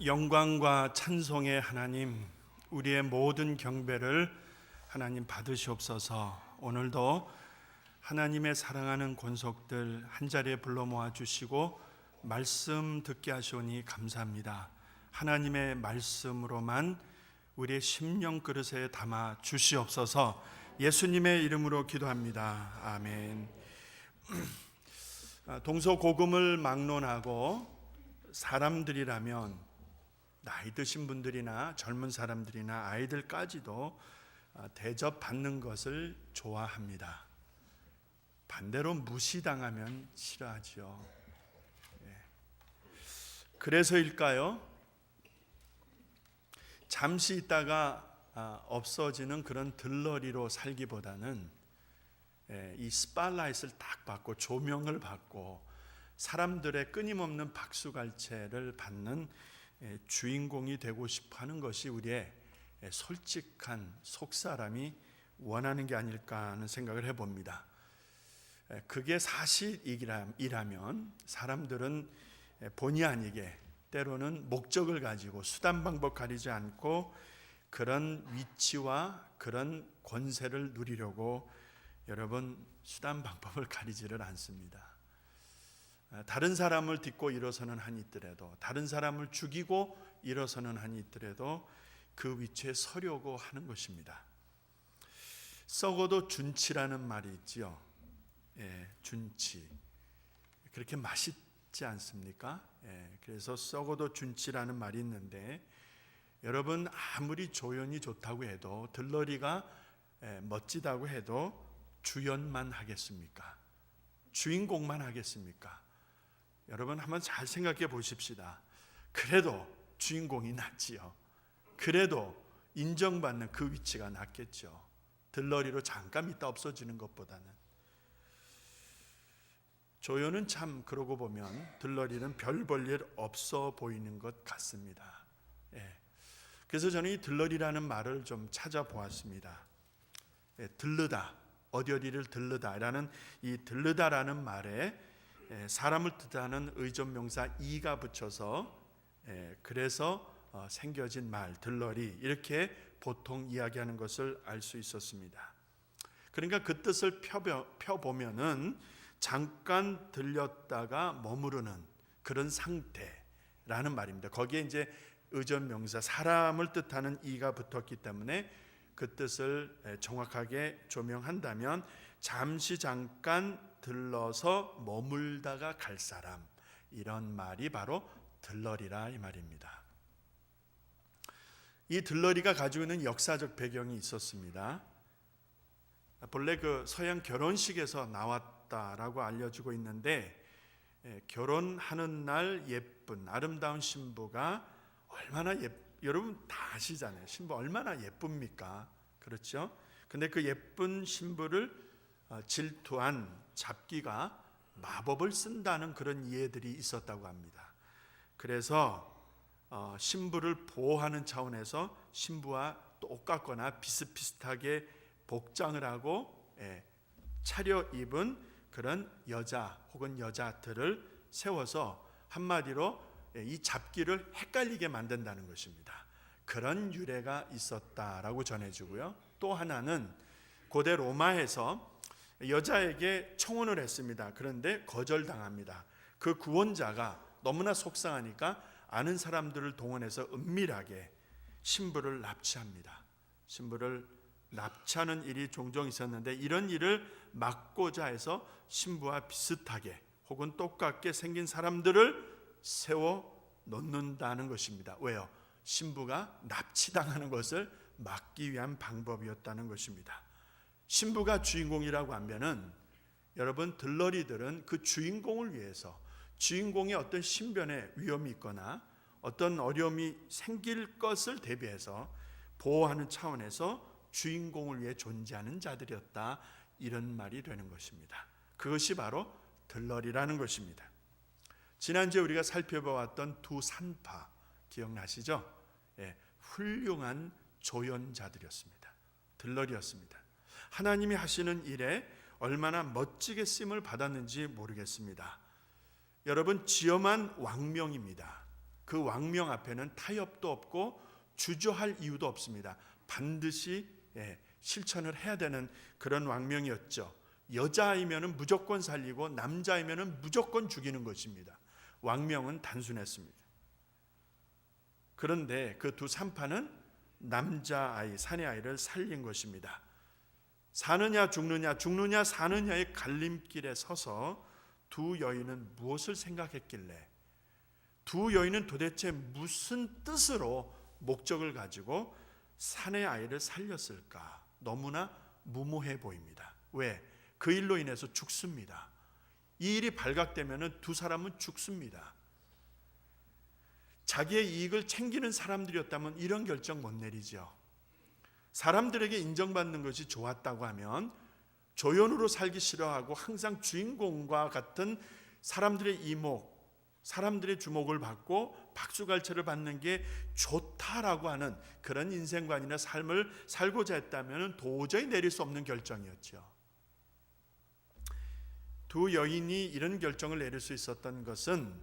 영광과 찬송의 하나님, 우리의 모든 경배를 하나님 받으시옵소서. 오늘도 하나님의 사랑하는 권속들 한자리에 불러 모아 주시고 말씀 듣게 하시오니 감사합니다. 하나님의 말씀으로만 우리의 심령 그릇에 담아 주시옵소서. 예수님의 이름으로 기도합니다. 아멘. 동서고금을 막론하고 사람들이라면 나이 드신 분들이나 젊은 사람들이나 아이들까지도 대접받는 것을 좋아합니다. 반대로 무시당하면 싫어하지요. 그래서일까요? 잠시 있다가 없어지는 그런 들러리로 살기보다는 이 스팟라이트를 딱 받고 조명을 받고 사람들의 끊임없는 박수갈채를 받는 주인공이 되고 싶어 하는 것이 우리의 솔직한 속사람이 원하는 게 아닐까 하는 생각을 해봅니다. 그게 사실이라면 사람들은 본의 아니게 때로는 목적을 가지고 수단 방법 가리지 않고 그런 위치와 그런 권세를 누리려고 여러분 수단 방법을 가리지를 않습니다. 다른 사람을 딛고 일어서는 한이 있더라도, 다른 사람을 죽이고 일어서는 한이 있더라도 그 위치에 서려고 하는 것입니다. 썩어도 준치라는 말이 있지요. 준치. 그렇게 맛있지 않습니까? 그래서 썩어도 준치라는 말이 있는데, 여러분 아무리 조연이 좋다고 해도, 들러리가 멋지다고 해도 주연만 하겠습니까? 주인공만 하겠습니까? 여러분 한번 잘 생각해 보십시다. 그래도 주인공이 낫지요. 그래도 인정받는 그 위치가 낫겠죠. 들러리로 잠깐 있다 없어지는 것보다는. 조연은 참 그러고 보면 들러리는 별 볼 일 없어 보이는 것 같습니다. 그래서 저는 이 들러리라는 말을 좀 찾아보았습니다. 들르다, 어디를 들르다라는 이 들르다라는 말에 사람을 뜻하는 의존명사 이가 붙여서 그래서 생겨진 말 들러리, 이렇게 보통 이야기하는 것을 알 수 있었습니다. 그러니까 그 뜻을 펴보면은 잠깐 들렸다가 머무르는 그런 상태라는 말입니다. 거기에 이제 의존명사 사람을 뜻하는 이가 붙었기 때문에 그 뜻을 정확하게 조명한다면 잠시 잠깐 들러서 머물다가 갈 사람, 이런 말이 바로 들러리라 이 말입니다. 이 들러리가 가지고 있는 역사적 배경이 있었습니다. 본래 그 서양 결혼식에서 나왔다라고 알려지고 있는데, 결혼하는 날 예쁜 아름다운 신부가 얼마나 여러분 다 아시잖아요. 신부 얼마나 예쁩니까? 그렇죠? 근데 그 예쁜 신부를 질투한 잡기가 마법을 쓴다는 그런 이해들이 있었다고 합니다. 그래서 신부를 보호하는 차원에서 신부와 똑같거나 비슷비슷하게 복장을 하고 차려입은 그런 여자 혹은 여자들을 세워서 한마디로 이 잡기를 헷갈리게 만든다는 것입니다. 그런 유래가 있었다라고 전해지고요. 또 하나는 고대 로마에서 여자에게 청혼을 했습니다. 그런데 거절당합니다. 그 구원자가 너무나 속상하니까 아는 사람들을 동원해서 은밀하게 신부를 납치합니다. 신부를 납치하는 일이 종종 있었는데, 이런 일을 막고자 해서 신부와 비슷하게 혹은 똑같게 생긴 사람들을 세워 놓는다는 것입니다. 왜요? 신부가 납치당하는 것을 막기 위한 방법이었다는 것입니다. 신부가 주인공이라고 하면은 여러분 들러리들은 그 주인공을 위해서, 주인공의 어떤 신변에 위험이 있거나 어떤 어려움이 생길 것을 대비해서 보호하는 차원에서 주인공을 위해 존재하는 자들이었다, 이런 말이 되는 것입니다. 그것이 바로 들러리라는 것입니다. 지난주에 우리가 살펴보았던 두 산파 기억나시죠? 훌륭한 조연자들이었습니다. 들러리였습니다. 하나님이 하시는 일에 얼마나 멋지게 쓰임을 받았는지 모르겠습니다. 여러분, 지엄한 왕명입니다. 그 왕명 앞에는 타협도 없고 주저할 이유도 없습니다. 반드시 실천을 해야 되는 그런 왕명이었죠. 여자이면은 무조건 살리고 남자이면은 무조건 죽이는 것입니다. 왕명은 단순했습니다. 그런데 그 두 산파는 남자아이, 사내아이를 살린 것입니다. 사느냐 죽느냐, 죽느냐 사느냐의 갈림길에 서서 두 여인은 무엇을 생각했길래, 두 여인은 도대체 무슨 뜻으로 목적을 가지고 사내아이를 살렸을까? 너무나 무모해 보입니다. 왜? 그 일로 인해서 죽습니다. 이 일이 발각되면 두 사람은 죽습니다. 자기의 이익을 챙기는 사람들이었다면 이런 결정 못 내리죠. 사람들에게 인정받는 것이 좋았다고 하면 조연으로 살기 싫어하고 항상 주인공과 같은 사람들의 이목, 사람들의 주목을 받고 박수갈채를 받는 게 좋다라고 하는 그런 인생관이나 삶을 살고자 했다면 도저히 내릴 수 없는 결정이었죠. 두 여인이 이런 결정을 내릴 수 있었던 것은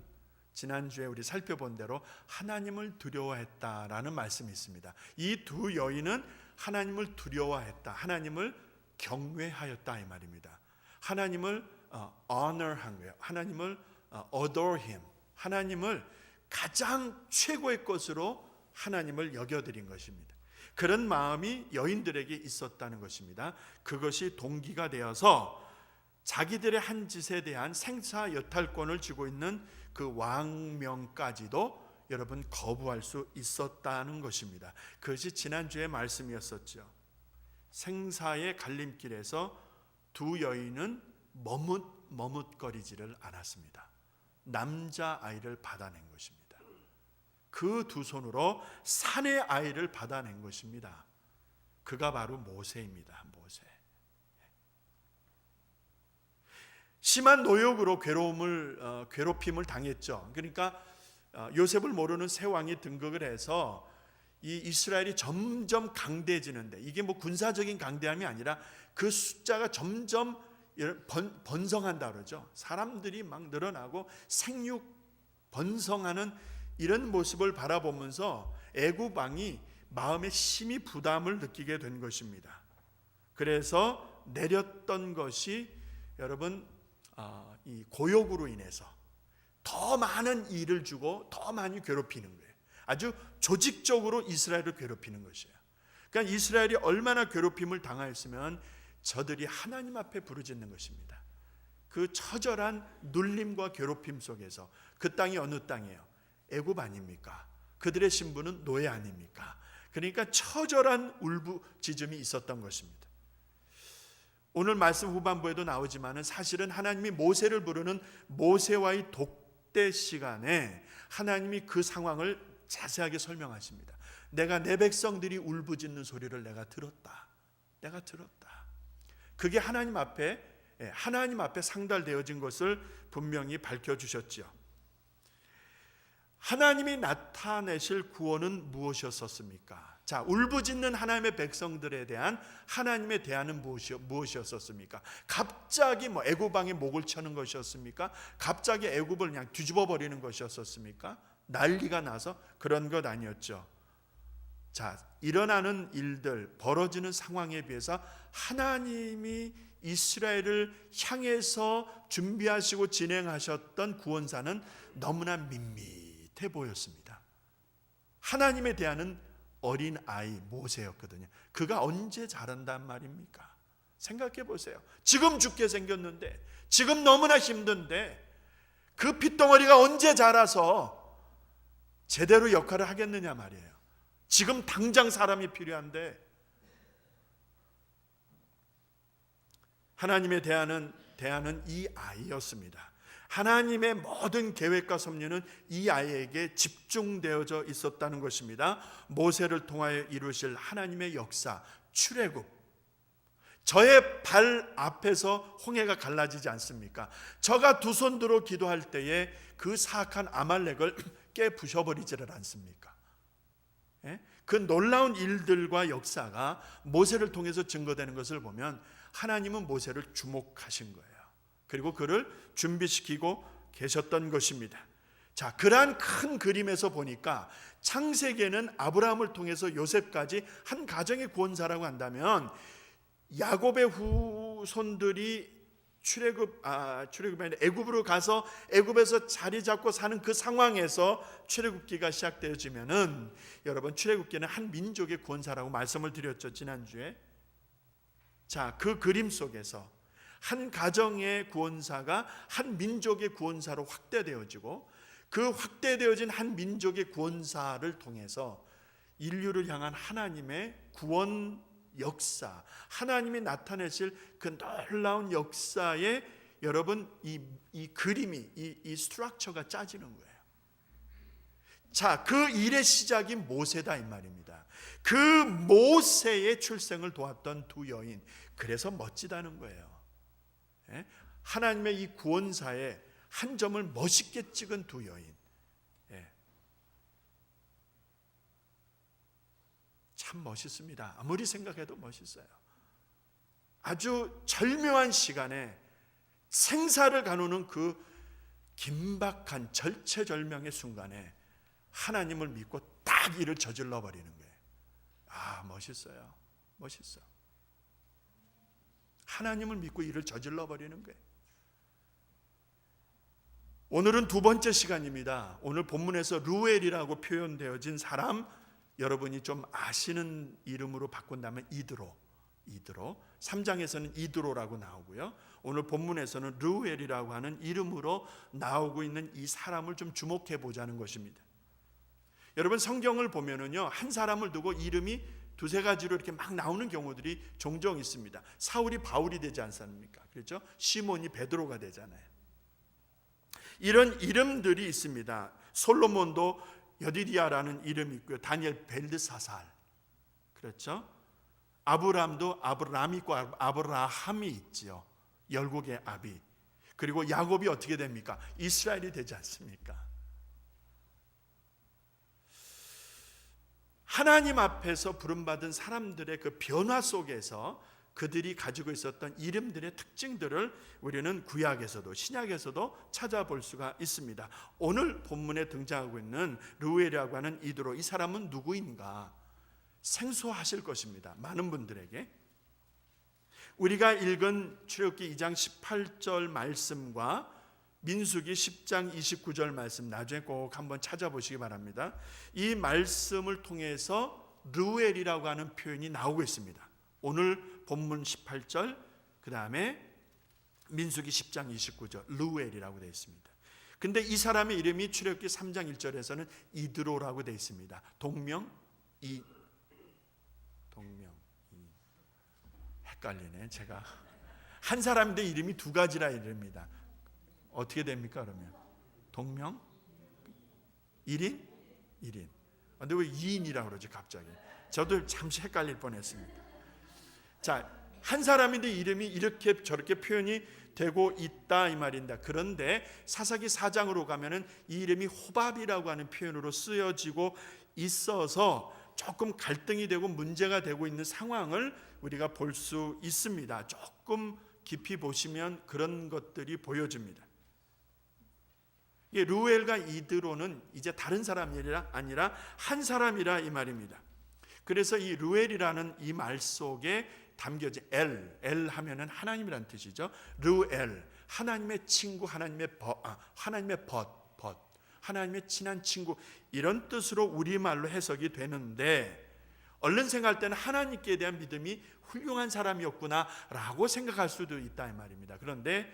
지난주에 우리 살펴본 대로 하나님을 두려워했다라는 말씀이 있습니다. 이 두 여인은 하나님을 두려워했다, 하나님을 경외하였다 이 말입니다. 하나님을 honor한 거예요. 하나님을 adore him, 하나님을 가장 최고의 것으로 하나님을 여겨드린 것입니다. 그런 마음이 여인들에게 있었다는 것입니다. 그것이 동기가 되어서 자기들의 한 짓에 대한 생사 여탈권을 쥐고 있는 그 왕명까지도 여러분 거부할 수 있었다는 것입니다. 그것이 지난주의 말씀이었었죠. 생사의 갈림길에서 두 여인은 머뭇거리지를 않았습니다. 남자아이를 받아낸 것입니다. 그 두 손으로 사내 아이를 받아낸 것입니다. 그가 바로 모세입니다. 모세. 심한 노역으로 괴롭힘을 당했죠. 그러니까 요셉을 모르는 새 왕이 등극을 해서 이 이스라엘이 점점 강대해지는데, 이게 뭐 군사적인 강대함이 아니라 그 숫자가 점점 번성한다 그러죠. 사람들이 막 늘어나고 생육 번성하는 이런 모습을 바라보면서 애굽 왕이 마음에 심히 부담을 느끼게 된 것입니다. 그래서 내렸던 것이 여러분 이 고욕으로 인해서 더 많은 일을 주고 더 많이 괴롭히는 거예요. 아주 조직적으로 이스라엘을 괴롭히는 것이에요. 그러니까 이스라엘이 얼마나 괴롭힘을 당하였으면 저들이 하나님 앞에 부르짖는 것입니다. 그 처절한 눌림과 괴롭힘 속에서, 그 땅이 어느 땅이에요? 애굽 아닙니까? 그들의 신분은 노예 아닙니까? 그러니까 처절한 울부짖음이 있었던 것입니다. 오늘 말씀 후반부에도 나오지만 사실은 하나님이 모세를 부르는 모세와의 독대 시간에 하나님이 그 상황을 자세하게 설명하십니다. 내가 내 백성들이 울부짖는 소리를 내가 들었다. 그게 하나님 앞에 상달되어진 것을 분명히 밝혀주셨죠. 하나님이 나타내실 구원은 무엇이었습니까? 자, 울부짖는 하나님의 백성들에 대한 하나님의 대안은 무엇이었습니까? 갑자기 애굽 왕의 목을 쳐는 것이었습니까? 갑자기 애굽을 그냥 뒤집어 버리는 것이었습니까? 난리가 나서 그런 것 아니었죠. 자, 일어나는 일들, 벌어지는 상황에 비해서 하나님이 이스라엘을 향해서 준비하시고 진행하셨던 구원사는 너무나 밋밋해 보였습니다. 하나님의 대안은 어린 아이 모세였거든요. 그가 언제 자란단 말입니까? 생각해 보세요. 지금 죽게 생겼는데, 지금 너무나 힘든데 그 핏덩어리가 언제 자라서 제대로 역할을 하겠느냐 말이에요. 지금 당장 사람이 필요한데, 하나님의 대안은 이 아이였습니다. 하나님의 모든 계획과 섭리는 이 아이에게 집중되어져 있었다는 것입니다. 모세를 통하여 이루실 하나님의 역사, 출애굽. 저의 발 앞에서 홍해가 갈라지지 않습니까? 저가 두 손 들어 기도할 때에 그 사악한 아말렉을 깨부셔버리지를 않습니까? 그 놀라운 일들과 역사가 모세를 통해서 증거되는 것을 보면 하나님은 모세를 주목하신 거예요. 그리고 그를 준비시키고 계셨던 것입니다. 자, 자, 그러한 큰 그림에서 보니까 창세기에는 아브라함을 통해서 요셉까지 한 가정의 구원사라고 한다면 야곱의 후손들이 출애굽이 아니라 애굽으로 가서 애굽에서 자리 잡고 사는 그 상황에서 출애굽기가 시작되어지면은, 여러분, 출애굽기는 한 민족의 구원사라고 말씀을 드렸죠, 지난주에. 자, 그 그림 속에서 한 가정의 구원사가 한 민족의 구원사로 확대되어지고, 그 확대되어진 한 민족의 구원사를 통해서 인류를 향한 하나님의 구원 역사, 하나님이 나타내실 그 놀라운 역사에, 여러분, 이 그림이, 이 스트럭처가 짜지는 거예요. 자, 그 일의 시작이 모세다 이 말입니다. 그 모세의 출생을 도왔던 두 여인, 그래서 멋지다는 거예요. 하나님의 이 구원사에 한 점을 멋있게 찍은 두 여인. 참 멋있습니다. 아무리 생각해도 멋있어요. 아주 절묘한 시간에 생사를 가누는 그 긴박한 절체절명의 순간에 하나님을 믿고 딱 일을 저질러 버리는 거예요. 아, 멋있어요. 멋있어. 하나님을 믿고 일을 저질러 버리는 거예요. 오늘은 두 번째 시간입니다. 오늘 본문에서 루엘이라고 표현되어진 사람, 여러분이 좀 아시는 이름으로 바꾼다면 이드로. 3장에서는 이드로라고 나오고요, 오늘 본문에서는 루엘이라고 하는 이름으로 나오고 있는 이 사람을 좀 주목해 보자는 것입니다. 여러분, 성경을 보면은요, 한 사람을 두고 이름이 두세 가지로 이렇게 막 나오는 경우들이 종종 있습니다. 사울이 바울이 되지 않습니까? 그렇죠? 시몬이 베드로가 되잖아요. 이런 이름들이 있습니다. 솔로몬도 여디디아라는 이름이 있고요, 다니엘 벨드사살, 그렇죠? 아브람도 아브람이 있고 아브라함이 있지요, 열국의 아비. 그리고 야곱이 어떻게 됩니까? 이스라엘이 되지 않습니까? 하나님 앞에서 부름받은 사람들의 그 변화 속에서 그들이 가지고 있었던 이름들의 특징들을 우리는 구약에서도 신약에서도 찾아볼 수가 있습니다. 오늘 본문에 등장하고 있는 루엘이라고 하는 이드로, 이 사람은 누구인가 생소하실 것입니다, 많은 분들에게. 우리가 읽은 출애굽기 2장 18절 말씀과 민수기 10장 29절 말씀, 나중에 꼭 한번 찾아보시기 바랍니다. 이 말씀을 통해서 루엘이라고 하는 표현이 나오고 있습니다. 오늘 본문 18절, 그 다음에 민수기 10장 29절, 루엘이라고 되어 있습니다. 근데 이 사람의 이름이 출애굽기 3장 1절에서는 이드로라고 되어 있습니다. 동명 이. 헷갈리네. 제가 한 사람인데 이름이 두 가지라 이릅니다. 어떻게 됩니까 그러면? 동명 1인? 근데 왜 2인이라고 그러지 갑자기? 저도 잠시 헷갈릴 뻔했습니다. 자, 한 사람인데 이름이 이렇게 저렇게 표현이 되고 있다 이 말입니다. 그런데 사사기 4장으로 가면은 이 이름이 호밥이라고 하는 표현으로 쓰여지고 있어서 조금 갈등이 되고 문제가 되고 있는 상황을 우리가 볼 수 있습니다. 조금 깊이 보시면 그런 것들이 보여집니다. 루엘과 이드로는 이제 다른 사람이 아니라 한 사람이라 이 말입니다. 그래서 이 루엘이라는 이 말 속에 담겨진 엘 하면은 하나님이라는 뜻이죠. 루엘, 하나님의 친구, 하나님의 하나님의 친한 친구, 이런 뜻으로 우리말로 해석이 되는데, 얼른 생각할 때는 하나님께 대한 믿음이 훌륭한 사람이었구나라고 생각할 수도 있다 이 말입니다. 그런데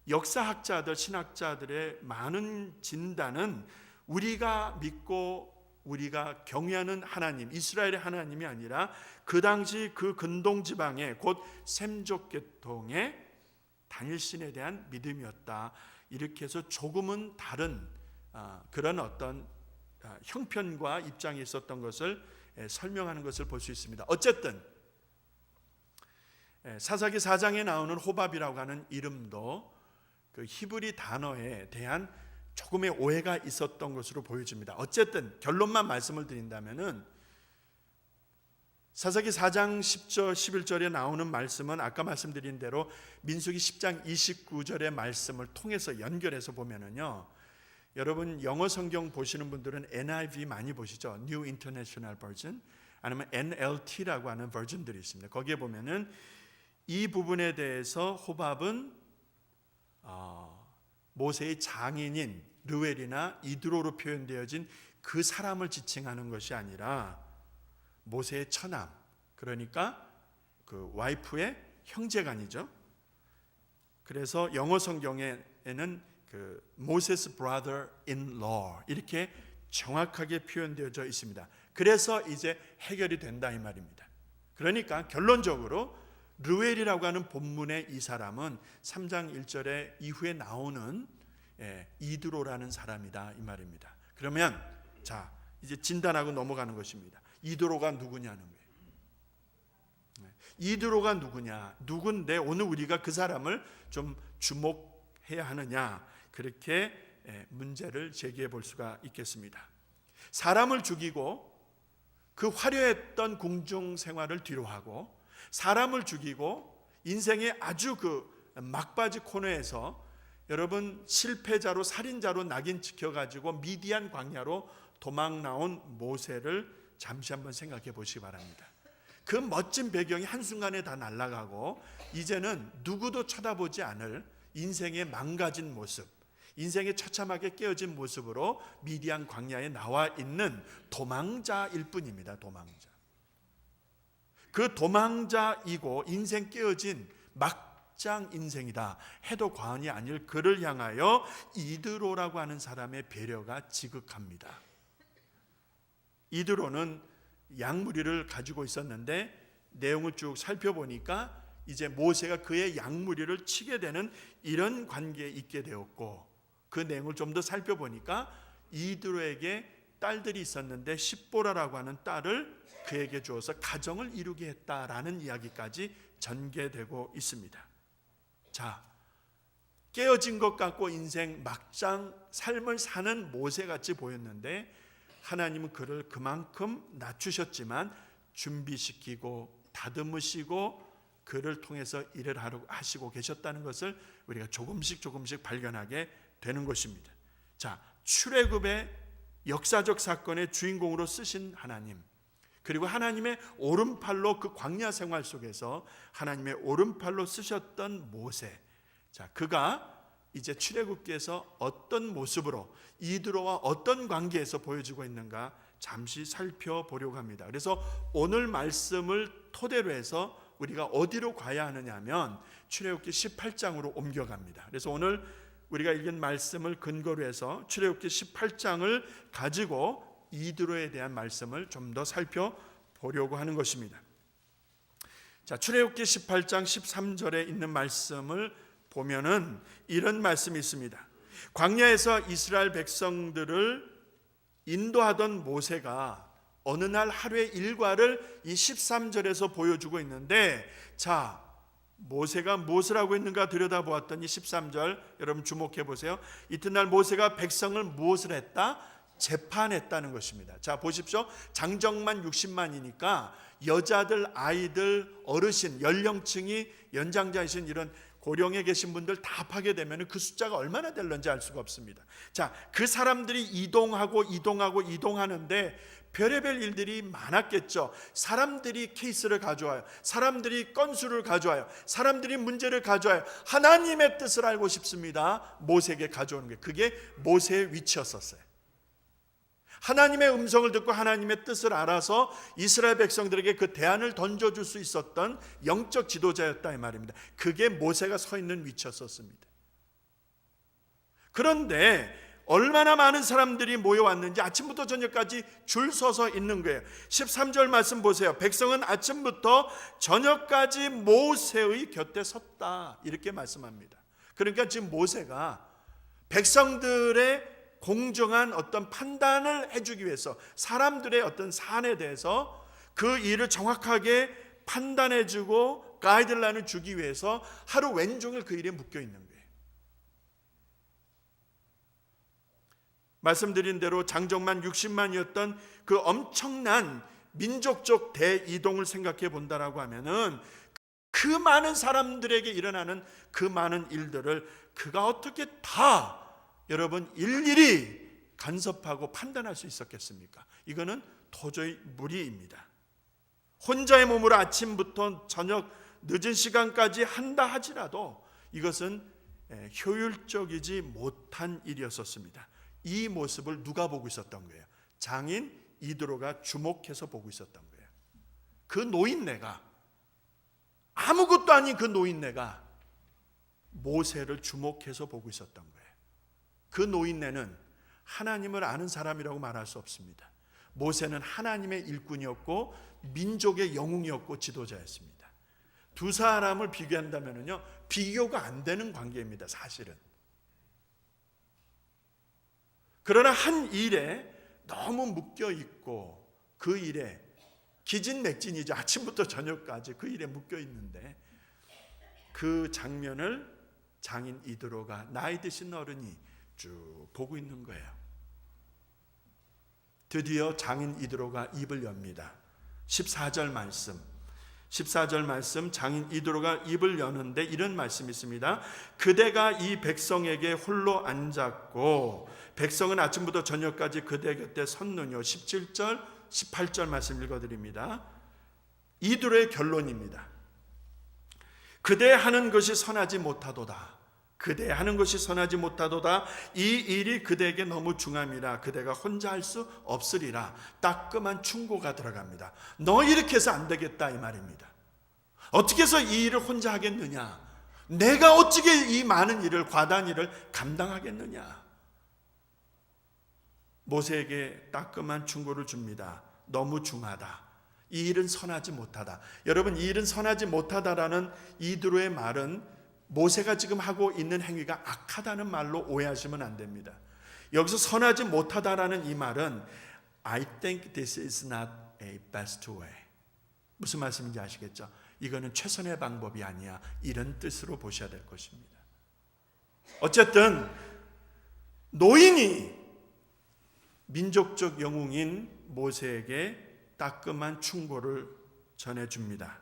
역사학자들, 신학자들의 많은 진단은 우리가 믿고 우리가 경외하는 하나님, 이스라엘의 하나님이 아니라 그 당시 그 근동 지방에 곧 셈족계통의 단일신에 대한 믿음이었다, 이렇게 해서 조금은 다른 그런 어떤 형편과 입장이 있었던 것을 설명하는 것을 볼 수 있습니다. 어쨌든 사사기 4장에 나오는 호밥이라고 하는 이름도 그 히브리 단어에 대한 조금의 오해가 있었던 것으로 보여집니다. 어쨌든 결론만 말씀을 드린다면은 사사기 4장 10절 11절에 나오는 말씀은 아까 말씀드린 대로 민수기 10장 29절의 말씀을 통해서 연결해서 보면은요, 여러분 영어 성경 보시는 분들은 NIV 많이 보시죠? New International Version 아니면 NLT라고 하는 버전들이 있습니다. 거기에 보면은 이 부분에 대해서 호밥은 모세의 장인인 르웰이나 이드로로 표현되어진 그 사람을 지칭하는 것이 아니라 모세의 처남, 그러니까 그 와이프의 형제간이죠. 그래서 영어 성경에는 그 모세스 brother in law 이렇게 정확하게 표현되어져 있습니다. 그래서 이제 해결이 된다 이 말입니다. 그러니까 결론적으로 르웰이라고 하는 본문의 이 사람은 3장 1절에 이후에 나오는 이드로라는 사람이다 이 말입니다. 그러면 자 이제 진단하고 넘어가는 것입니다. 이드로가 누구냐는 거예요. 이드로가 누군데 오늘 우리가 그 사람을 좀 주목해야 하느냐, 그렇게 문제를 제기해 볼 수가 있겠습니다. 사람을 죽이고 그 화려했던 궁중 생활을 뒤로하고 사람을 죽이고 인생의 아주 그 막바지 코너에서 여러분 실패자로 살인자로 낙인 찍혀가지고 미디안 광야로 도망 나온 모세를 잠시 한번 생각해 보시기 바랍니다. 그 멋진 배경이 한순간에 다 날아가고 이제는 누구도 쳐다보지 않을 인생의 망가진 모습, 인생의 처참하게 깨어진 모습으로 미디안 광야에 나와 있는 도망자일 뿐입니다. 도망자. 그 도망자이고 인생 깨어진 막장 인생이다 해도 과언이 아닐 그를 향하여 이드로라고 하는 사람의 배려가 지극합니다. 이드로는 양무리를 가지고 있었는데 내용을 쭉 살펴보니까 이제 모세가 그의 양무리를 치게 되는 이런 관계에 있게 되었고, 그 내용을 좀 더 살펴보니까 이드로에게 딸들이 있었는데 십보라라고 하는 딸을 그에게 주어서 가정을 이루게 했다라는 이야기까지 전개되고 있습니다. 자, 깨어진 것 같고 인생 막장 삶을 사는 모세같이 보였는데 하나님은 그를 그만큼 낮추셨지만 준비시키고 다듬으시고 그를 통해서 일을 하시고 계셨다는 것을 우리가 조금씩 발견하게 되는 것입니다. 자, 출애굽의 역사적 사건의 주인공으로 쓰신 하나님, 그리고 하나님의 오른팔로 그 광야 생활 속에서 하나님의 오른팔로 쓰셨던 모세, 자, 그가 이제 출애굽기에서 어떤 모습으로 이드로와 어떤 관계에서 보여지고 있는가 잠시 살펴보려고 합니다. 그래서 오늘 말씀을 토대로 해서 우리가 어디로 가야 하느냐 하면 출애굽기 18장으로 옮겨갑니다. 그래서 오늘 우리가 읽은 말씀을 근거로 해서 출애굽기 18장을 가지고 이드로에 대한 말씀을 좀 더 살펴보려고 하는 것입니다. 자, 출애굽기 18장 13절에 있는 말씀을 보면은 이런 말씀이 있습니다. 광야에서 이스라엘 백성들을 인도하던 모세가 어느 날 하루의 일과를 이 13절에서 보여주고 있는데, 자, 모세가 무엇을 하고 있는가 들여다보았더니 13절 여러분 주목해 보세요. 이튿날 모세가 백성을 무엇을 했다? 재판했다는 것입니다. 자, 보십시오. 장정만 60만이니까 여자들, 아이들, 어르신, 연령층이 연장자이신 이런 고령에 계신 분들 다 합하게 되면 그 숫자가 얼마나 될런지 알 수가 없습니다. 자, 그 사람들이 이동하는데 별의별 일들이 많았겠죠. 사람들이 케이스를 가져와요. 사람들이 건수를 가져와요. 사람들이 문제를 가져와요. 하나님의 뜻을 알고 싶습니다. 모세에게 가져오는 게 그게 모세의 위치였었어요. 하나님의 음성을 듣고 하나님의 뜻을 알아서 이스라엘 백성들에게 그 대안을 던져줄 수 있었던 영적 지도자였다 이 말입니다. 그게 모세가 서 있는 위치였었습니다. 그런데 얼마나 많은 사람들이 모여왔는지 아침부터 저녁까지 줄 서서 있는 거예요. 13절 말씀 보세요. 백성은 아침부터 저녁까지 모세의 곁에 섰다 이렇게 말씀합니다. 그러니까 지금 모세가 백성들의 공정한 어떤 판단을 해주기 위해서 사람들의 어떤 사안에 대해서 그 일을 정확하게 판단해주고 가이드라인을 주기 위해서 하루 왼종일 그 일에 묶여 있는 거예요. 말씀드린 대로 장정만 60만이었던 그 엄청난 민족적 대이동을 생각해 본다라고 하면은 그 많은 사람들에게 일어나는 그 많은 일들을 그가 어떻게 다 여러분 일일이 간섭하고 판단할 수 있었겠습니까? 이거는 도저히 무리입니다. 혼자의 몸으로 아침부터 저녁 늦은 시간까지 한다 하지라도 이것은 효율적이지 못한 일이었었습니다. 이 모습을 누가 보고 있었던 거예요? 장인 이드로가 주목해서 보고 있었던 거예요. 그 노인네가, 아무것도 아닌 그 노인네가 모세를 주목해서 보고 있었던 거예요. 그 노인네는 하나님을 아는 사람이라고 말할 수 없습니다. 모세는 하나님의 일꾼이었고 민족의 영웅이었고 지도자였습니다. 두 사람을 비교한다면요, 비교가 안 되는 관계입니다, 사실은. 그러나 한 일에 너무 묶여 있고 그 일에 기진맥진이죠. 아침부터 저녁까지 그 일에 묶여 있는데 그 장면을 장인 이드로가 나이 드신 어른이 쭉 보고 있는 거예요. 드디어 장인 이드로가 입을 엽니다. 14절 말씀 장인 이드로가 입을 여는데 이런 말씀이 있습니다. 그대가 이 백성에게 홀로 앉았고 백성은 아침부터 저녁까지 그대 곁에 섰느뇨. 17절 18절 말씀 읽어드립니다. 이드로의 결론입니다. 그대 하는 것이 선하지 못하도다. 그대 하는 것이 선하지 못하도다. 이 일이 그대에게 너무 중함이라 그대가 혼자 할 수 없으리라. 따끔한 충고가 들어갑니다. 너 이렇게 해서 안 되겠다 이 말입니다. 어떻게 해서 이 일을 혼자 하겠느냐? 내가 어떻게 이 많은 일을, 과다한 일을 감당하겠느냐? 모세에게 따끔한 충고를 줍니다. 너무 중하다. 이 일은 선하지 못하다. 여러분, 이 일은 선하지 못하다라는 이드로의 말은 모세가 지금 하고 있는 행위가 악하다는 말로 오해하시면 안 됩니다. 여기서 선하지 못하다라는 이 말은 I think this is not a best way. 무슨 말씀인지 아시겠죠? 이거는 최선의 방법이 아니야. 이런 뜻으로 보셔야 될 것입니다. 어쨌든 노인이 민족적 영웅인 모세에게 따끔한 충고를 전해줍니다.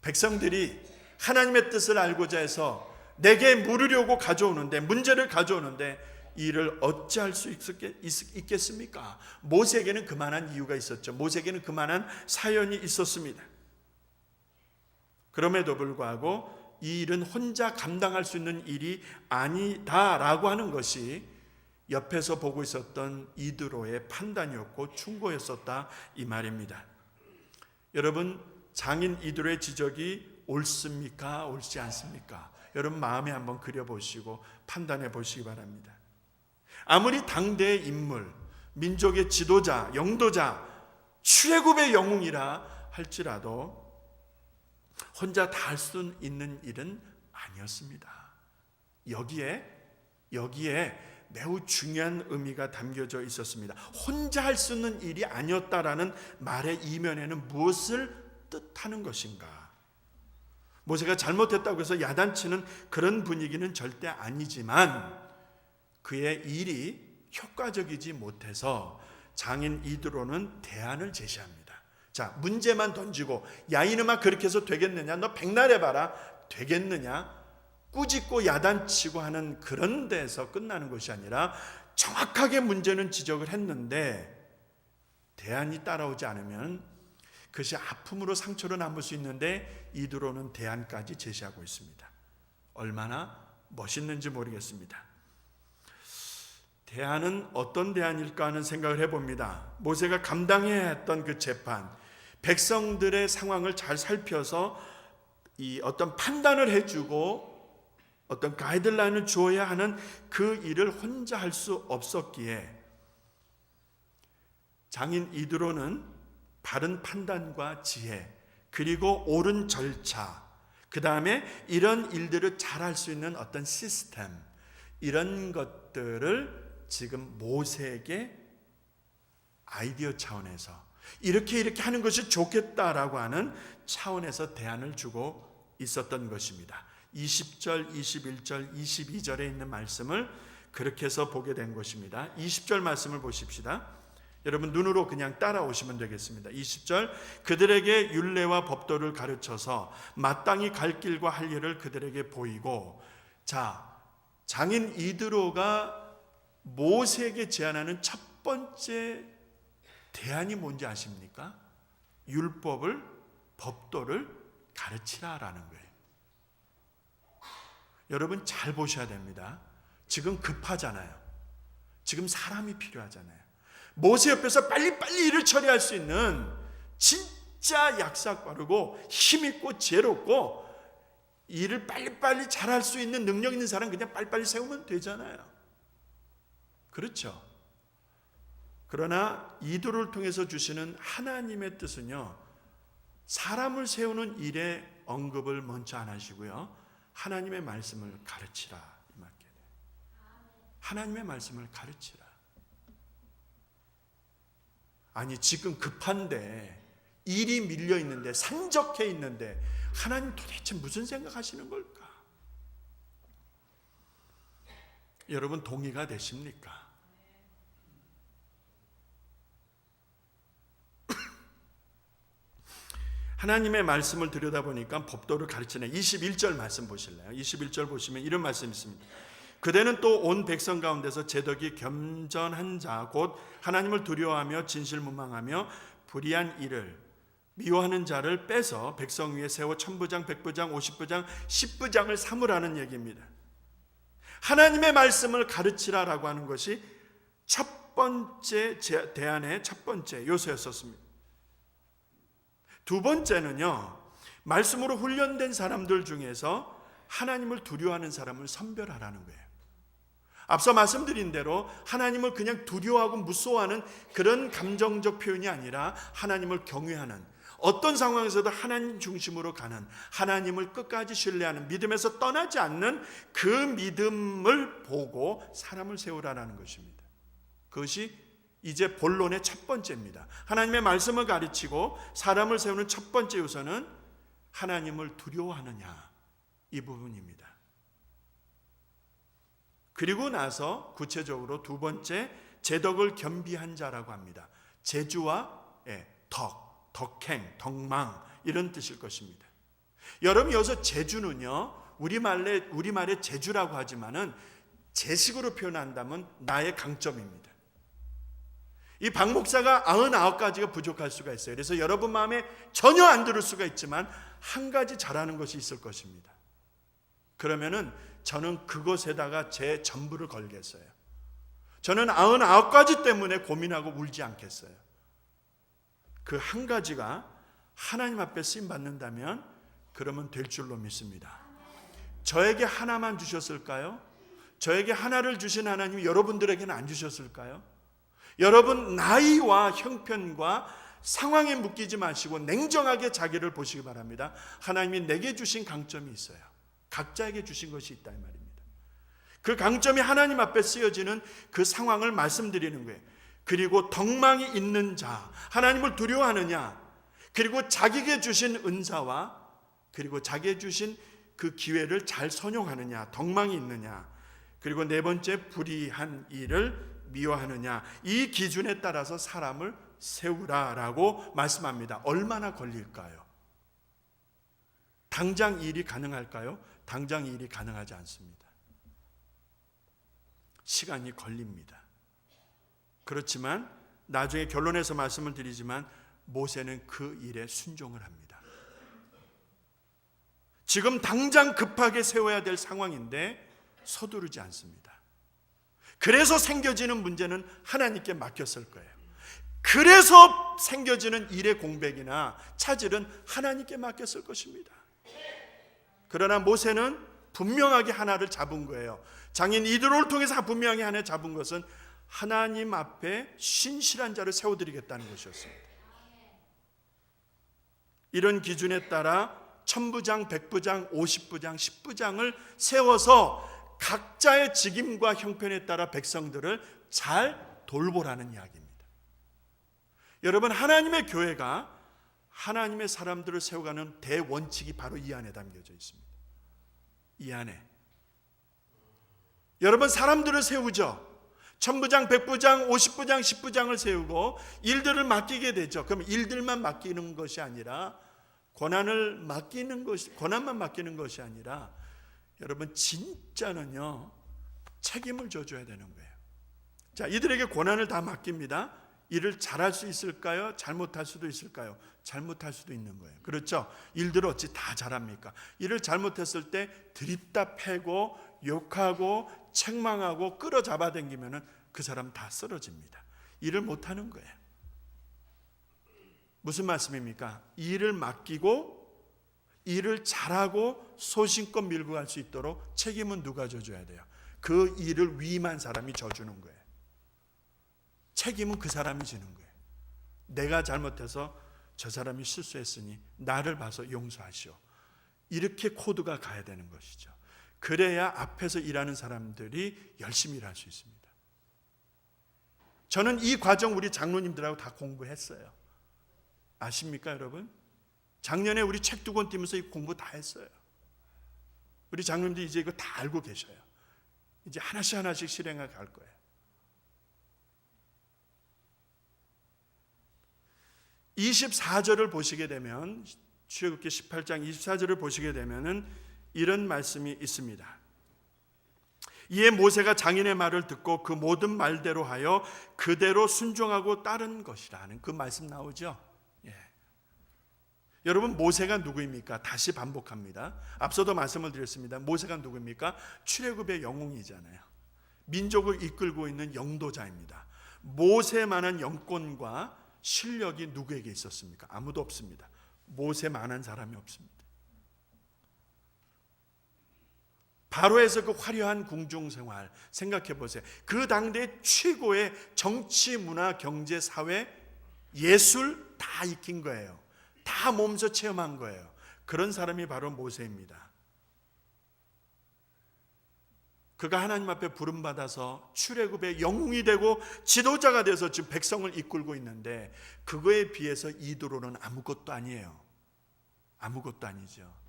백성들이 하나님의 뜻을 알고자 해서 내게 물으려고 가져오는데, 문제를 가져오는데 이 일을 어찌할 수 있겠습니까? 모세에게는 그만한 이유가 있었죠. 모세에게는 그만한 사연이 있었습니다. 그럼에도 불구하고 이 일은 혼자 감당할 수 있는 일이 아니다라고 하는 것이 옆에서 보고 있었던 이드로의 판단이었고 충고였었다 이 말입니다. 여러분, 장인 이드로의 지적이 옳습니까? 옳지 않습니까? 여러분 마음에 한번 그려보시고 판단해 보시기 바랍니다. 아무리 당대의 인물, 민족의 지도자, 영도자, 최고의 영웅이라 할지라도 혼자 다 할 수 있는 일은 아니었습니다. 여기에 매우 중요한 의미가 담겨져 있었습니다. 혼자 할 수 있는 일이 아니었다라는 말의 이면에는 무엇을 뜻하는 것인가? 모세가 잘못했다고 해서 야단치는 그런 분위기는 절대 아니지만 그의 일이 효과적이지 못해서 장인 이드로는 대안을 제시합니다. 자, 문제만 던지고 야 이놈아 그렇게 해서 되겠느냐? 너 백날 해봐라. 되겠느냐? 꾸짖고 야단치고 하는 그런 데서 끝나는 것이 아니라 정확하게 문제는 지적을 했는데 대안이 따라오지 않으면 그것이 아픔으로 상처로 남을 수 있는데 이드로는 대안까지 제시하고 있습니다. 얼마나 멋있는지 모르겠습니다. 대안은 어떤 대안일까 하는 생각을 해봅니다. 모세가 감당해야 했던 그 재판, 백성들의 상황을 잘 살펴서 이 어떤 판단을 해주고 어떤 가이드라인을 주어야 하는 그 일을 혼자 할 수 없었기에 장인 이드로는 바른 판단과 지혜, 그리고 옳은 절차, 그 다음에 이런 일들을 잘할 수 있는 어떤 시스템, 이런 것들을 지금 모세에게 아이디어 차원에서 이렇게 하는 것이 좋겠다라고 하는 차원에서 대안을 주고 있었던 것입니다. 20절, 21절, 22절에 있는 말씀을 그렇게 해서 보게 된 것입니다. 20절 말씀을 보십시다. 여러분 눈으로 그냥 따라오시면 되겠습니다. 20절, 그들에게 율례와 법도를 가르쳐서 마땅히 갈 길과 할 일을 그들에게 보이고. 자, 장인 이드로가 모세에게 제안하는 첫 번째 대안이 뭔지 아십니까? 율법을, 법도를 가르치라라는 거예요. 여러분 잘 보셔야 됩니다. 지금 급하잖아요. 지금 사람이 필요하잖아요. 모세 옆에서 빨리빨리 일을 처리할 수 있는 진짜 약삭 빠르고 힘있고 지혜롭고 일을 빨리빨리 잘할 수 있는 능력 있는 사람 그냥 빨리빨리 세우면 되잖아요. 그렇죠? 그러나 이도를 통해서 주시는 하나님의 뜻은요, 사람을 세우는 일에 언급을 먼저 안 하시고요, 하나님의 말씀을 가르치라 이 말이에요. 하나님의 말씀을 가르치라. 아니 지금 급한데 일이 밀려 있는데 산적해 있는데 하나님 도대체 무슨 생각하시는 걸까? 여러분 동의가 되십니까? 하나님의 말씀을 들여다보니까 법도를 가르치는 21절 말씀 보실래요? 21절 보시면 이런 말씀이 있습니다. 그대는 또 온 백성 가운데서 제덕이 겸전한 자 곧 하나님을 두려워하며 진실무망하며 불의한 일을 미워하는 자를 빼서 백성 위에 세워 천부장, 백부장, 50부장, 10부장을 삼으라는 얘기입니다. 하나님의 말씀을 가르치라라고 하는 것이 첫 번째 대안의 첫 번째 요소였었습니다. 두 번째는요, 말씀으로 훈련된 사람들 중에서 하나님을 두려워하는 사람을 선별하라는 거예요. 앞서 말씀드린 대로 하나님을 그냥 두려워하고 무서워하는 그런 감정적 표현이 아니라 하나님을 경외하는, 어떤 상황에서도 하나님 중심으로 가는, 하나님을 끝까지 신뢰하는, 믿음에서 떠나지 않는 그 믿음을 보고 사람을 세우라는 것입니다. 그것이 이제 본론의 첫 번째입니다. 하나님의 말씀을 가르치고 사람을 세우는 첫 번째 요소는 하나님을 두려워하느냐, 이 부분입니다. 그리고 나서 구체적으로 두 번째, 제덕을 겸비한 자라고 합니다. 제주와 덕행, 덕망 이런 뜻일 것입니다. 여러분 여기서 제주는요, 우리말의 제주라고 하지만은 제식으로 표현한다면 나의 강점입니다. 이 박 목사가 99가지가 부족할 수가 있어요. 그래서 여러분 마음에 전혀 안 들을 수가 있지만 한 가지 잘하는 것이 있을 것입니다. 그러면은 저는 그것에다가 제 전부를 걸겠어요. 저는 99가지 때문에 고민하고 울지 않겠어요. 그 한 가지가 하나님 앞에 쓰임 받는다면 그러면 될 줄로 믿습니다. 저에게 하나만 주셨을까요? 저에게 하나를 주신 하나님이 여러분들에게는 안 주셨을까요? 여러분 나이와 형편과 상황에 묶이지 마시고 냉정하게 자기를 보시기 바랍니다. 하나님이 내게 주신 강점이 있어요. 각자에게 주신 것이 있다 이 말입니다. 그 강점이 하나님 앞에 쓰여지는 그 상황을 말씀드리는 거예요. 그리고 덕망이 있는 자, 하나님을 두려워하느냐, 그리고 자기에게 주신 은사와 그리고 자기에게 주신 그 기회를 잘 선용하느냐, 덕망이 있느냐, 그리고 네 번째, 불의한 일을 미워하느냐, 이 기준에 따라서 사람을 세우라라고 말씀합니다. 얼마나 걸릴까요? 당장 이 일이 가능할까요? 당장 이 일이 가능하지 않습니다. 시간이 걸립니다. 그렇지만 나중에 결론에서 말씀을 드리지만 모세는 그 일에 순종을 합니다. 지금 당장 급하게 세워야 될 상황인데 서두르지 않습니다. 그래서 생겨지는 문제는 하나님께 맡겼을 거예요. 그래서 생겨지는 일의 공백이나 차질은 하나님께 맡겼을 것입니다. 그러나 모세는 분명하게 하나를 잡은 거예요. 장인 이드로를 통해서 분명하게 하나 잡은 것은 하나님 앞에 신실한 자를 세워드리겠다는 것이었습니다. 이런 기준에 따라 천부장, 백부장, 50부장, 10부장을 세워서 각자의 직임과 형편에 따라 백성들을 잘 돌보라는 이야기입니다. 여러분 하나님의 교회가 하나님의 사람들을 세워가는 대원칙이 바로 이 안에 담겨져 있습니다. 이 안에 여러분 사람들을 세우죠. 천부장, 백부장, 50부장, 10부장을 세우고 일들을 맡기게 되죠. 그럼 일들만 맡기는 것이 아니라 권한만 맡기는 것이 아니라 여러분 진짜는요, 책임을 져줘야 되는 거예요. 자, 이들에게 권한을 다 맡깁니다. 일을 잘할 수 있을까요? 잘못할 수도 있을까요? 잘못할 수도 있는 거예요. 그렇죠? 일들을 어찌 다 잘합니까? 일을 잘못했을 때 들이다 패고 욕하고 책망하고 끌어잡아 당기면은 그 사람 다 쓰러집니다. 일을 못하는 거예요. 무슨 말씀입니까? 일을 맡기고 일을 잘하고 소신껏 밀고 갈 수 있도록 책임은 누가 져줘야 돼요? 그 일을 위임한 사람이 져주는 거예요. 책임은 그 사람이 지는 거예요. 내가 잘못해서 저 사람이 실수했으니 나를 봐서 용서하시오. 이렇게 코드가 가야 되는 것이죠. 그래야 앞에서 일하는 사람들이 열심히 일할 수 있습니다. 저는 이 과정 우리 장로님들하고 다 공부했어요. 아십니까, 여러분? 작년에 우리 책 2권 띄면서 이 공부 다 했어요. 우리 장로님들 이제 이거 다 알고 계셔요. 이제 하나씩 하나씩 실행해 갈 거예요. (24절을) 보시게 되면, 출애굽기 18장 24절을 보시게 되면은 이런 말씀이 있습니다. 이에 모세가 장인의 말을 듣고 그 모든 말대로 하여 그대로 순종하고 따른 것이라는 그 말씀 나오죠. 예. 여러분, 모세가 누구입니까? 다시 반복합니다. 앞서도 말씀을 드렸습니다. 모세가 누구입니까? 출애굽의 영웅이잖아요. 민족을 이끌고 있는 영도자입니다. 모세만한 영권과 실력이 누구에게 있었습니까? 아무도 없습니다. 모세만한 사람이 없습니다. 바로에서 그 화려한 궁중 생활 생각해 보세요. 그 당대 최고의 정치, 문화, 경제, 사회, 예술 다 익힌 거예요. 다 몸소 체험한 거예요. 그런 사람이 바로 모세입니다. 그가 하나님 앞에 부름받아서 출애굽의 영웅이 되고 지도자가 돼서 지금 백성을 이끌고 있는데, 그거에 비해서 이드로는 아무것도 아니에요. 아무것도 아니죠.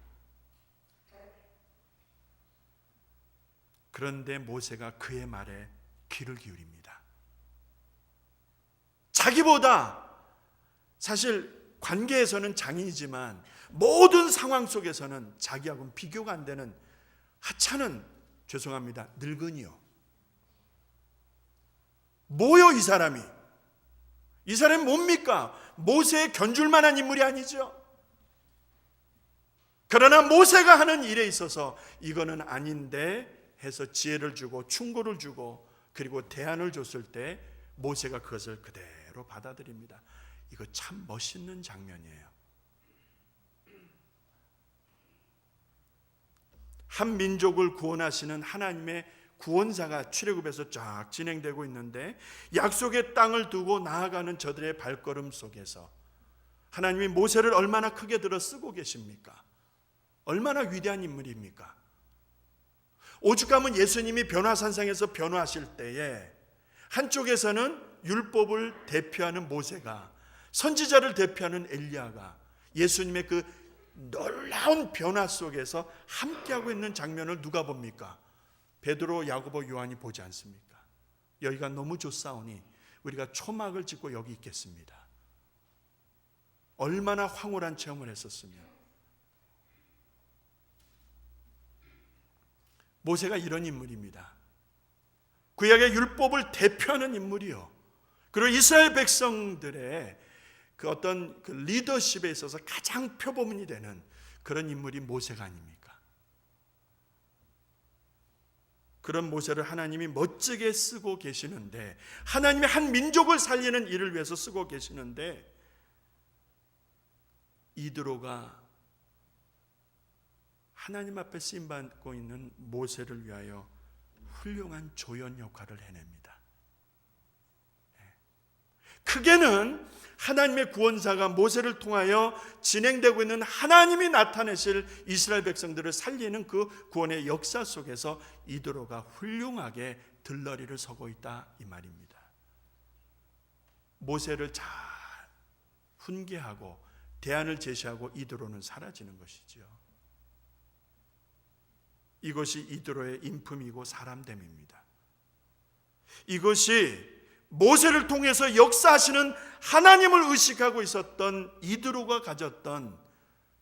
그런데 모세가 그의 말에 귀를 기울입니다. 자기보다 사실 관계에서는 장인이지만 모든 상황 속에서는 자기하고는 비교가 안 되는 하찮은, 죄송합니다, 늙은이요. 뭐요 이 사람이? 이 사람이 뭡니까? 모세의 견줄 만한 인물이 아니죠. 그러나 모세가 하는 일에 있어서 이거는 아닌데 해서 지혜를 주고 충고를 주고 그리고 대안을 줬을 때 모세가 그것을 그대로 받아들입니다. 이거 참 멋있는 장면이에요. 한 민족을 구원하시는 하나님의 구원사가 출애굽에서 쫙 진행되고 있는데, 약속의 땅을 두고 나아가는 저들의 발걸음 속에서 하나님이 모세를 얼마나 크게 들어 쓰고 계십니까? 얼마나 위대한 인물입니까? 오죽하면 예수님이 변화산상에서 변화하실 때에 한쪽에서는 율법을 대표하는 모세가, 선지자를 대표하는 엘리야가 예수님의 그 놀라운 변화 속에서 함께하고 있는 장면을 누가 봅니까? 베드로, 야고보, 요한이 보지 않습니까? 여기가 너무 좋사오니 우리가 초막을 짓고 여기 있겠습니다. 얼마나 황홀한 체험을 했었으면. 모세가 이런 인물입니다. 구약의 율법을 대표하는 인물이요. 그리고 이스라엘 백성들의 그 어떤 그 리더십에 있어서 가장 표본이 되는 그런 인물이 모세가 아닙니까? 그런 모세를 하나님이 멋지게 쓰고 계시는데, 하나님이 한 민족을 살리는 일을 위해서 쓰고 계시는데, 이드로가 하나님 앞에 쓰임받고 있는 모세를 위하여 훌륭한 조연 역할을 해냅니다. 크게는 하나님의 구원사가 모세를 통하여 진행되고 있는 하나님이 나타내실 이스라엘 백성들을 살리는 그 구원의 역사 속에서 이드로가 훌륭하게 들러리를 서고 있다, 이 말입니다. 모세를 잘 훈계하고 대안을 제시하고 이드로는 사라지는 것이지요. 이것이 이드로의 인품이고 사람됨입니다. 이것이 모세를 통해서 역사하시는 하나님을 의식하고 있었던 이드로가 가졌던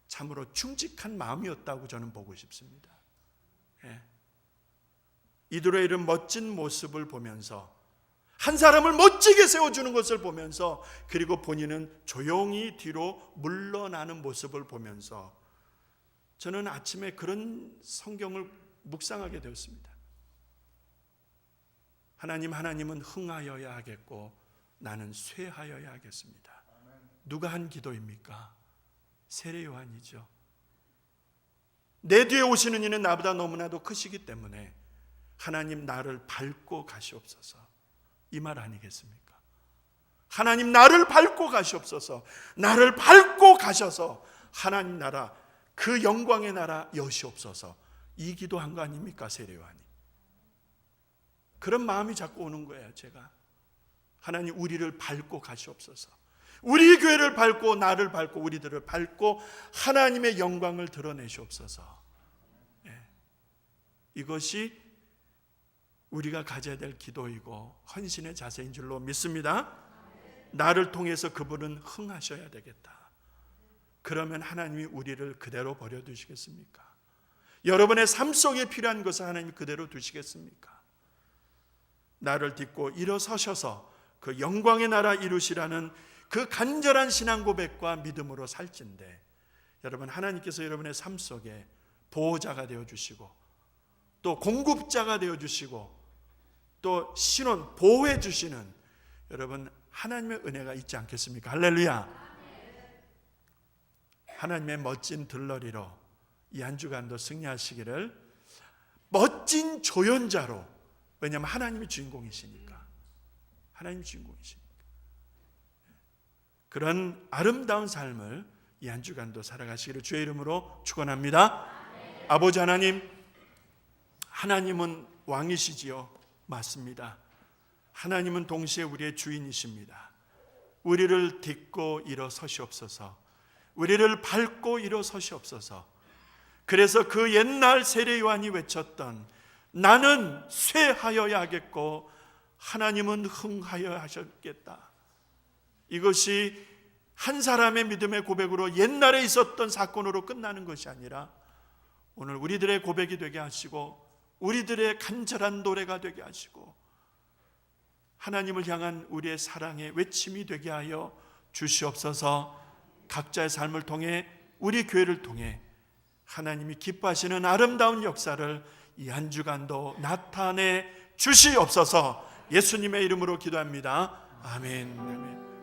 참으로 충직한 마음이었다고 저는 보고 싶습니다. 예. 이들의 이런 멋진 모습을 보면서, 한 사람을 멋지게 세워주는 것을 보면서, 그리고 본인은 조용히 뒤로 물러나는 모습을 보면서 저는 아침에 그런 성경을 묵상하게 되었습니다. 하나님은 흥하여야 하겠고 나는 쇠하여야 하겠습니다. 누가 한 기도입니까? 세례 요한이죠. 내 뒤에 오시는 이는 나보다 너무나도 크시기 때문에 하나님 나를 밟고 가시옵소서, 이 말 아니겠습니까? 하나님 나를 밟고 가시옵소서. 나를 밟고 가셔서 하나님 나라, 그 영광의 나라 여시옵소서, 이 기도한 거 아닙니까? 세례 요한이. 그런 마음이 자꾸 오는 거예요. 제가 하나님 우리를 밟고 가시옵소서. 우리 교회를 밟고 나를 밟고 우리들을 밟고 하나님의 영광을 드러내시옵소서. 이것이 우리가 가져야 될 기도이고 헌신의 자세인 줄로 믿습니다. 나를 통해서 그분은 흥하셔야 되겠다. 그러면 하나님이 우리를 그대로 버려두시겠습니까? 여러분의 삶 속에 필요한 것을 하나님이 그대로 두시겠습니까? 나를 딛고 일어서셔서 그 영광의 나라 이루시라는 그 간절한 신앙 고백과 믿음으로 살진대, 여러분, 하나님께서 여러분의 삶 속에 보호자가 되어주시고 또 공급자가 되어주시고 또 신원 보호해 주시는 여러분 하나님의 은혜가 있지 않겠습니까? 할렐루야. 하나님의 멋진 들러리로 이 한 주간도 승리하시기를, 멋진 조연자로, 왜냐하면 하나님이 주인공이시니까, 하나님이 주인공이시니까 그런 아름다운 삶을 이 한 주간도 살아가시기를 주의 이름으로 축원합니다. 아버지 하나님, 하나님은 왕이시지요. 맞습니다. 하나님은 동시에 우리의 주인이십니다. 우리를 딛고 일어서시옵소서. 우리를 밟고 일어서시옵소서. 그래서 그 옛날 세례 요한이 외쳤던 나는 쇠하여야 하겠고 하나님은 흥하여야 하셨겠다, 이것이 한 사람의 믿음의 고백으로 옛날에 있었던 사건으로 끝나는 것이 아니라 오늘 우리들의 고백이 되게 하시고 우리들의 간절한 노래가 되게 하시고 하나님을 향한 우리의 사랑의 외침이 되게 하여 주시옵소서. 각자의 삶을 통해, 우리 교회를 통해 하나님이 기뻐하시는 아름다운 역사를 이 한 주간도 나타내 주시옵소서. 예수님의 이름으로 기도합니다. 아멘. 아멘.